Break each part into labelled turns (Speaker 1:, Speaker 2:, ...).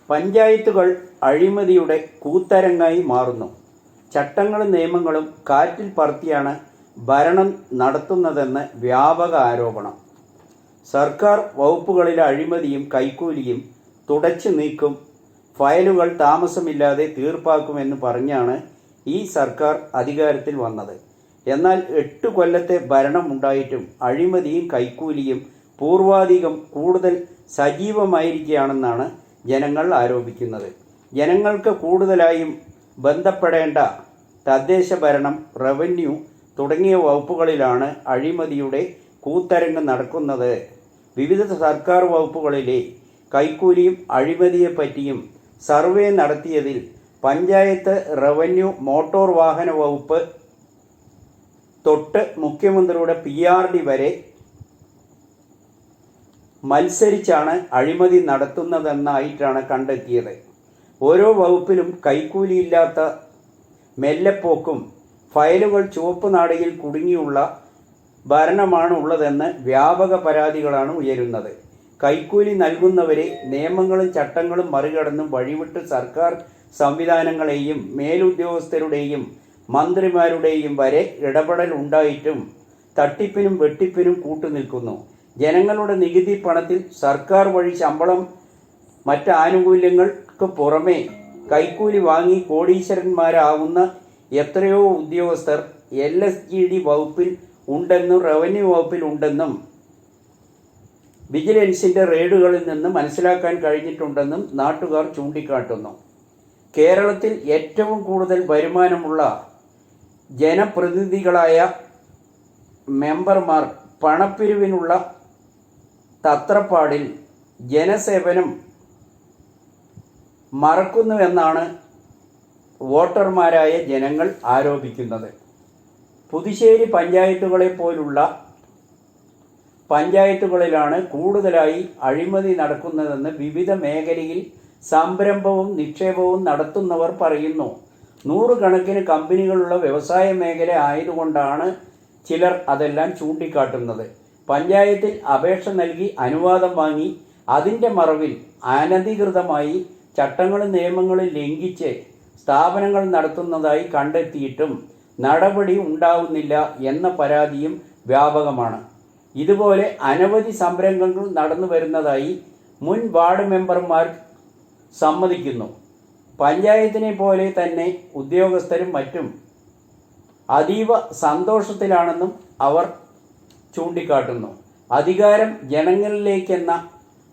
Speaker 1: പഞ്ചായത്തുകൾ അഴിമതിയുടെ കൂത്തരങ്ങായി മാറുന്നു. ചട്ടങ്ങളും നിയമങ്ങളും കാറ്റിൽ പറത്തിയാണ് ഭരണം നടത്തുന്നതെന്ന് വ്യാപക ആരോപണം. സർക്കാർ വകുപ്പുകളിലെ അഴിമതിയും കൈക്കൂലിയും തുടച്ചു നീക്കും, ഫയലുകൾ താമസമില്ലാതെ തീർപ്പാക്കുമെന്ന് പറഞ്ഞാണ് ഈ സർക്കാർ അധികാരത്തിൽ വന്നത്. എന്നാൽ 8 കൊല്ലത്തെ ഭരണമുണ്ടായിട്ടും അഴിമതിയും കൈക്കൂലിയും പൂർവാധികം കൂടുതൽ സജീവമായിരിക്കുകയാണെന്നാണ് ജനങ്ങൾ ആരോപിക്കുന്നത്. ജനങ്ങൾക്ക് കൂടുതലായും ബന്ധപ്പെടേണ്ട തദ്ദേശ ഭരണം, റവന്യൂ തുടങ്ങിയ വകുപ്പുകളിലാണ് അഴിമതിയുടെ കൂത്തരങ്ങ് നടക്കുന്നത്. വിവിധ സർക്കാർ വകുപ്പുകളിലെ കൈക്കൂലിയും അഴിമതിയെപ്പറ്റിയും സർവേ നടത്തിയതിൽ പഞ്ചായത്ത്, റവന്യൂ, മോട്ടോർ വാഹന വകുപ്പ് തൊട്ട് മുഖ്യമന്ത്രിയുടെ PRD വരെ മത്സരിച്ചാണ് അഴിമതി നടത്തുന്നതെന്നായിട്ടാണ് കണ്ടെത്തിയത്. ഓരോ വകുപ്പിലും കൈക്കൂലിയില്ലാത്ത മെല്ലെപ്പോക്കും ഫയലുകൾ ചുവപ്പ് നാടയിൽ കുടുങ്ങിയുള്ള ഭരണമാണ് ഉള്ളതെന്ന് വ്യാപക പരാതികളാണ് ഉയരുന്നത്. കൈക്കൂലി നൽകുന്നവരെ നിയമങ്ങളും ചട്ടങ്ങളും മറികടന്നും വഴിവിട്ട് സർക്കാർ സംവിധാനങ്ങളെയും മേലുദ്യോഗസ്ഥരുടെയും മന്ത്രിമാരുടെയും വരെ ഇടപെടൽ ഉണ്ടായിട്ടും തട്ടിപ്പിനും വെട്ടിപ്പിനും കൂട്ടുനിൽക്കുന്നു. ജനങ്ങളുടെ നികുതി പണത്തിൽ സർക്കാർ വഴി ശമ്പളം, മറ്റ് ആനുകൂല്യങ്ങൾക്ക് പുറമെ കൈക്കൂലി വാങ്ങി കോടീശ്വരന്മാരാകുന്ന എത്രയോ ഉദ്യോഗസ്ഥർ LSGD വകുപ്പിൽ ഉണ്ടെന്നും റവന്യൂ വകുപ്പിൽ ഉണ്ടെന്നും വിജിലൻസിൻ്റെ റെയ്ഡുകളിൽ നിന്ന് മനസ്സിലാക്കാൻ കഴിഞ്ഞിട്ടുണ്ടെന്നും നാട്ടുകാർ ചൂണ്ടിക്കാട്ടുന്നു. കേരളത്തിൽ ഏറ്റവും കൂടുതൽ വരുമാനമുള്ള ജനപ്രതിനിധികളായ മെമ്പർമാർ പണപ്പിരിവിനുള്ള തത്രപ്പാടിൽ ജനസേവനം മറക്കുന്നുവെന്നാണ് വോട്ടർമാരായ ജനങ്ങൾ ആരോപിക്കുന്നത്. പുതുശ്ശേരി പഞ്ചായത്തുകളെ പോലുള്ള പഞ്ചായത്തുകളിലാണ് കൂടുതലായി അഴിമതി നടക്കുന്നതെന്ന് വിവിധ മേഖലയിൽ സംരംഭവും നിക്ഷേപവും നടത്തുന്നവർ പറയുന്നു. 100 കണക്കിന് കമ്പനികളുള്ള വ്യവസായ മേഖല ആയതുകൊണ്ടാണ് ചിലർ അതെല്ലാം ചൂണ്ടിക്കാട്ടുന്നത്. പഞ്ചായത്തിൽ അപേക്ഷ നൽകി അനുവാദം വാങ്ങി അതിൻ്റെ മറവിൽ അനധികൃതമായി ചട്ടങ്ങളും നിയമങ്ങളും ലംഘിച്ച് സ്ഥാപനങ്ങൾ നടത്തുന്നതായി കണ്ടെത്തിയിട്ടും നടപടി ഉണ്ടാവുന്നില്ല എന്ന പരാതിയും വ്യാപകമാണ്. ഇതുപോലെ അനവധി സംരംഭങ്ങൾ നടന്നു വരുന്നതായി മുൻ വാർഡ് മെമ്പർമാർ സമ്മതിക്കുന്നു. പഞ്ചായത്തിനെ പോലെ തന്നെ ഉദ്യോഗസ്ഥരും മറ്റും അതീവ സന്തോഷത്തിലാണെന്നും അവർ ചൂണ്ടിക്കാട്ടുന്നു. അധികാരം ജനങ്ങളിലേക്കെന്ന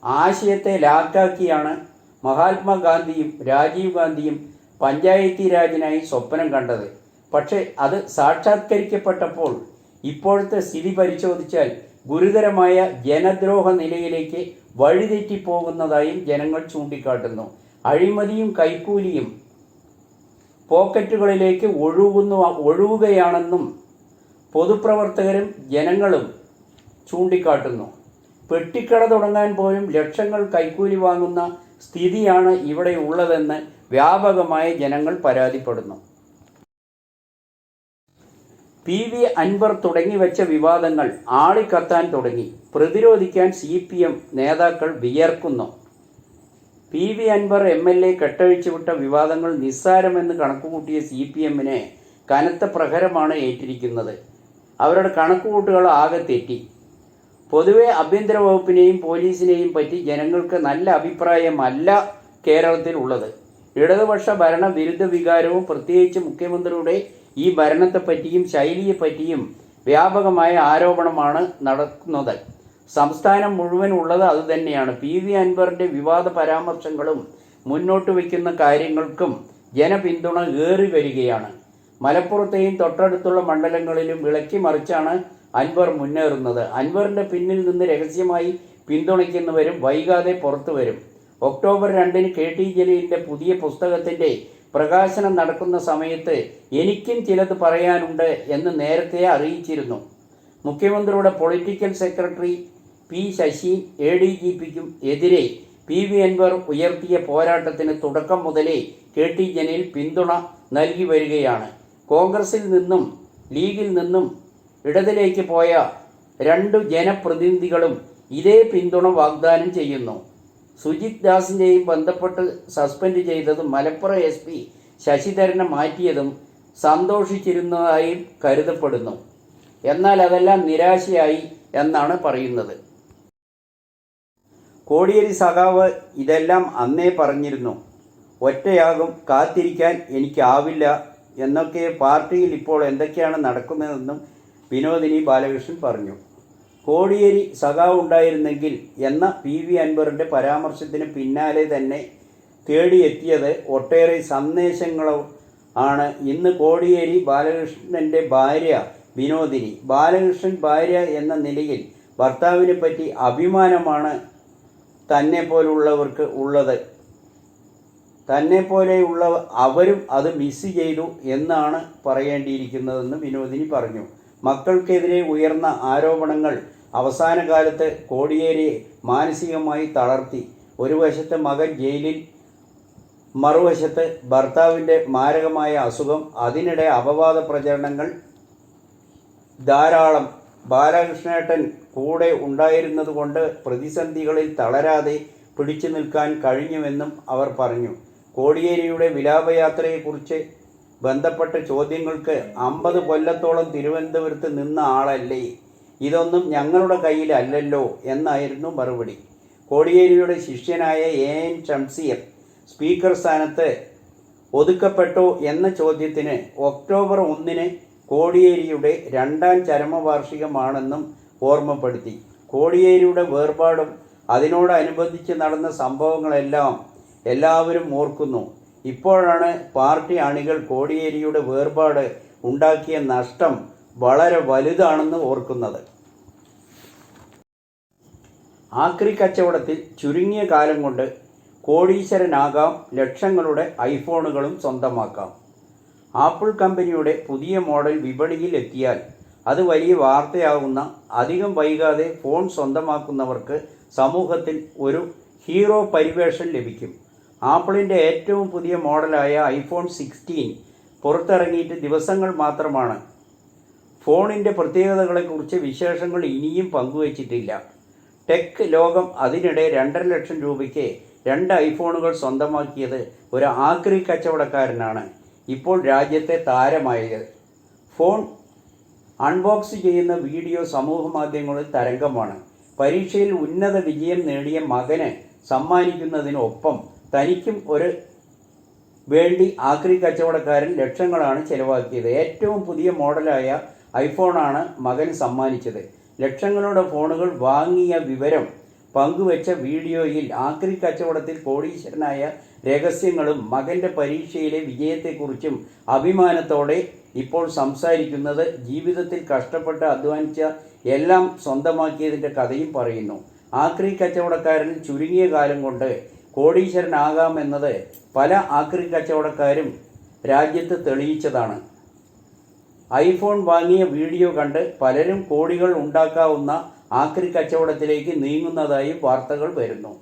Speaker 1: ആശയത്തെ ലാക്കാക്കിയാണ് മഹാത്മാഗാന്ധിയും രാജീവ് ഗാന്ധിയും പഞ്ചായത്തി രാജിനായി സ്വപ്നം കണ്ടത്. പക്ഷേ അത് സാക്ഷാത്കരിക്കപ്പെട്ടപ്പോൾ ഇപ്പോഴത്തെ സ്ഥിതി പരിശോധിച്ചാൽ ഗുരുതരമായ ജനദ്രോഹ നിലയിലേക്ക് വഴിതെറ്റിപ്പോകുന്നതായും ജനങ്ങൾ ചൂണ്ടിക്കാട്ടുന്നു. അഴിമതിയും കൈക്കൂലിയും പോക്കറ്റുകളിലേക്ക് ഒഴുകുകയാണെന്നും പൊതുപ്രവർത്തകരും ജനങ്ങളും ചൂണ്ടിക്കാട്ടുന്നു. പെട്ടിക്കട തുടങ്ങാൻ പോലും ലക്ഷങ്ങൾ കൈക്കൂലി വാങ്ങുന്ന സ്ഥിതിയാണ് ഇവിടെ ഉള്ളതെന്ന് വ്യാപകമായ ജനങ്ങൾ പരാതിപ്പെടുന്നു. PV അൻവർ തുടങ്ങിവെച്ച വിവാദങ്ങൾ ആളിക്കത്താൻ തുടങ്ങി. പ്രതിരോധിക്കാൻ CPM നേതാക്കൾ വിയർക്കുന്നു. PV അൻവർ MLA കെട്ടഴിച്ചുവിട്ട വിവാദങ്ങൾ നിസ്സാരമെന്ന് കണക്കുകൂട്ടിയ CPMനെ കനത്ത പ്രഹരമാണ് ഏറ്റിരിക്കുന്നത്. അവരുടെ കണക്കുകൂട്ടുകൾ ആകെ തെറ്റി. പൊതുവെ ആഭ്യന്തര വകുപ്പിനെയും പോലീസിനെയും പറ്റി ജനങ്ങൾക്ക് നല്ല അഭിപ്രായമല്ല കേരളത്തിൽ ഉള്ളത്. ഇടതുപക്ഷ ഭരണ വിരുദ്ധ വികാരവും പ്രത്യേകിച്ച് മുഖ്യമന്ത്രിയുടെ ഈ ഭരണത്തെപ്പറ്റിയും ശൈലിയെപ്പറ്റിയും വ്യാപകമായ ആരോപണമാണ് നടക്കുന്നത്. സംസ്ഥാനം മുഴുവൻ ഉള്ളത് അതുതന്നെയാണ്. PV അൻവറിൻ്റെ വിവാദ പരാമർശങ്ങളും മുന്നോട്ട് വയ്ക്കുന്ന കാര്യങ്ങൾക്കും ജനപിന്തുണ ഏറി വരികയാണ്. മലപ്പുറത്തെയും തൊട്ടടുത്തുള്ള മണ്ഡലങ്ങളിലും ഇളക്കി മറിച്ചാണ് അൻവർ മുന്നേറുന്നത്. അൻവറിൻ്റെ പിന്നിൽ നിന്ന് രഹസ്യമായി പിന്തുണയ്ക്കുന്നവരും വൈകാതെ പുറത്തു വരും. ഒക്ടോബർ 2-ന് KT ജലീലിൻ്റെ പുതിയ പുസ്തകത്തിൻ്റെ പ്രകാശനം നടക്കുന്ന സമയത്ത് എനിക്കും ചിലത് പറയാനുണ്ട് എന്ന് നേരത്തെ അറിയിച്ചിരുന്നു. മുഖ്യമന്ത്രിയുടെ പൊളിറ്റിക്കൽ സെക്രട്ടറി P ശശി ADGPക്കും എതിരെ PV അൻവർ ഉയർത്തിയ പോരാട്ടത്തിന് തുടക്കം മുതലേ KT ജലീൽ പിന്തുണ നൽകി വരികയാണ്. കോൺഗ്രസിൽ നിന്നും ലീഗിൽ നിന്നും ഇടതിലേക്ക് പോയ 2 ജനപ്രതിനിധികളും ഇതേ പിന്തുണ വാഗ്ദാനം ചെയ്യുന്നു. സുജിത് ദാസിൻ്റെയും ബന്ധപ്പെട്ട് സസ്പെൻഡ് ചെയ്തതും മലപ്പുറം SP ശശിധരനെ മാറ്റിയതും സന്തോഷിച്ചിരുന്നതായും കരുതപ്പെടുന്നു. എന്നാൽ അതെല്ലാം നിരാശയായി എന്നാണ് പറയുന്നത്. കോടിയേരി സഖാവ് ഇതെല്ലാം അന്നേ പറഞ്ഞിരുന്നു. ഒറ്റയാകും, കാത്തിരിക്കാൻ എനിക്കാവില്ല എന്നൊക്കെ. പാർട്ടിയിൽ ഇപ്പോൾ എന്തൊക്കെയാണ് നടക്കുന്നതെന്നും വിനോദിനി ബാലകൃഷ്ണൻ പറഞ്ഞു. കോടിയേരി സഖാവ് ഉണ്ടായിരുന്നെങ്കിൽ എന്ന PV അൻവറിൻ്റെ പരാമർശത്തിന് പിന്നാലെ തന്നെ തേടിയെത്തിയത് ഒട്ടേറെ സന്ദേശങ്ങളോ ആണ്. ഇന്ന് കോടിയേരി ബാലകൃഷ്ണൻ്റെ ഭാര്യ വിനോദിനി ബാലകൃഷ്ണൻ ഭാര്യ എന്ന നിലയിൽ ഭർത്താവിനെ പറ്റി അഭിമാനമാണ് തന്നെ പോലുള്ളവർക്ക് ഉള്ളത്. തന്നെ പോലെയുള്ള അവരും അത് മിസ് ചെയ്തു എന്നാണ് പറയേണ്ടിയിരിക്കുന്നതെന്ന് വിനോദിനി പറഞ്ഞു. മക്കൾക്കെതിരെ ഉയർന്ന ആരോപണങ്ങൾ അവസാന കാലത്ത് കോടിയേരിയെ മാനസികമായി തളർത്തി. ഒരു വശത്ത് മകൻ ജയിലിൽ, മറുവശത്ത് ഭർത്താവിൻ്റെ മാരകമായ അസുഖം, അതിനിടെ അപവാദ പ്രചരണങ്ങൾ ധാരാളം. ബാലകൃഷ്ണേട്ടൻ കൂടെ ഉണ്ടായിരുന്നതുകൊണ്ട് പ്രതിസന്ധികളിൽ തളരാതെ പിടിച്ചു നിൽക്കാൻ കഴിഞ്ഞുവെന്നും അവർ പറഞ്ഞു. കോടിയേരിയുടെ വിലാപയാത്രയെക്കുറിച്ച് ബന്ധപ്പെട്ട ചോദ്യങ്ങൾക്ക് 50 കൊല്ലത്തോളം തിരുവനന്തപുരത്ത് നിന്ന ആളല്ലേ, ഇതൊന്നും ഞങ്ങളുടെ കയ്യിലല്ലല്ലോ എന്നായിരുന്നു മറുപടി. കോടിയേരിയുടെ ശിഷ്യനായ AN ഷംസീർ സ്പീക്കർ സ്ഥാനത്ത് ഒതുക്കപ്പെട്ടോ എന്ന ചോദ്യത്തിന് ഒക്ടോബർ 1 കോടിയേരിയുടെ 2ാം ചരമവാർഷികമാണെന്നും ഓർമ്മപ്പെടുത്തി. കോടിയേരിയുടെ വേർപാടും അതിനോടനുബന്ധിച്ച് നടന്ന സംഭവങ്ങളെല്ലാം എല്ലാവരും ഓർക്കുന്നു. ഇപ്പോഴാണ് പാർട്ടി അണികൾ കോടിയേരിയുടെ വേർപാട് ഉണ്ടാക്കിയ നഷ്ടം വളരെ വലുതാണെന്ന് ഓർക്കുന്നത്. ആക്രി കച്ചവടത്തിൽ ചുരുങ്ങിയ കാലം കൊണ്ട് കോടീശ്വരനാകാം, ലക്ഷങ്ങളുടെ ഐഫോണുകളും സ്വന്തമാക്കാം. ആപ്പിൾ കമ്പനിയുടെ പുതിയ മോഡൽ വിപണിയിൽ എത്തിയാൽ അത് വലിയ വാർത്തയാകുന്ന, അധികം വൈകാതെ ഫോൺ സ്വന്തമാക്കുന്നവർക്ക് സമൂഹത്തിൽ ഒരു ഹീറോ പരിവേഷം ലഭിക്കും. ആപ്പിളിൻ്റെ ഏറ്റവും പുതിയ മോഡലായ iPhone 16 പുറത്തിറങ്ങിയിട്ട് ദിവസങ്ങൾ മാത്രമാണ്. ഫോണിൻ്റെ പ്രത്യേകതകളെക്കുറിച്ച് വിശേഷങ്ങൾ ഇനിയും പങ്കുവച്ചിട്ടില്ല. ടെക് ലോകം അതിനിടെ 2.5 ലക്ഷം രൂപയ്ക്ക് 2 ഐഫോണുകൾ സ്വന്തമാക്കിയത് ഒരു ആക്രി കച്ചവടക്കാരനാണ് ഇപ്പോൾ രാജ്യത്തെ താരമായത്. ഫോൺ അൺബോക്സ് ചെയ്യുന്ന വീഡിയോ സമൂഹ മാധ്യമങ്ങളിൽ തരംഗമാണ്. പരീക്ഷയിൽ ഉന്നത വിജയം നേടിയ മകന് സമ്മാനിക്കുന്നതിനൊപ്പം തനിക്കും ഒരു വേണ്ടി ആക്രി കച്ചവടക്കാരൻ ലക്ഷങ്ങളാണ് ചെലവാക്കിയത്. ഏറ്റവും പുതിയ മോഡലായ ഐഫോണാണ് മകന് സമ്മാനിച്ചത്. ലക്ഷങ്ങളുടെ ഫോണുകൾ വാങ്ങിയ വിവരം പങ്കുവച്ച വീഡിയോയിൽ ആക്രി കച്ചവടത്തിൽ കോടീശ്വരനായ രഹസ്യങ്ങളും മകൻ്റെ പരീക്ഷയിലെ വിജയത്തെക്കുറിച്ചും അഭിമാനത്തോടെ ഇപ്പോൾ സംസാരിക്കുന്നത്. ജീവിതത്തിൽ കഷ്ടപ്പെട്ട് അധ്വാനിച്ച എല്ലാം സ്വന്തമാക്കിയതിൻ്റെ കഥയും പറയുന്നു. ആക്രി കച്ചവടക്കാരൻ ചുരുങ്ങിയ കാലം കൊണ്ട് കോടീശ്വരനാകാമെന്നത് പല ആക്രി കച്ചവടക്കാരും രാജ്യത്ത് തെളിയിച്ചതാണ്. ഐഫോൺ വാങ്ങിയ വീഡിയോ കണ്ട് പലരും കോടികൾ ഉണ്ടാക്കാവുന്ന ആക്രി കച്ചവടത്തിലേക്ക് നീങ്ങുന്നതായും വാർത്തകൾ വരുന്നു.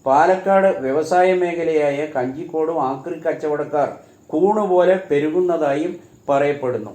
Speaker 1: പാലക്കാട് വ്യവസായ മേഖലയായ കഞ്ചിക്കോടും ആക്രി കച്ചവടക്കാർ കൂണുപോലെ പെരുകുന്നതായും പറയപ്പെടുന്നു.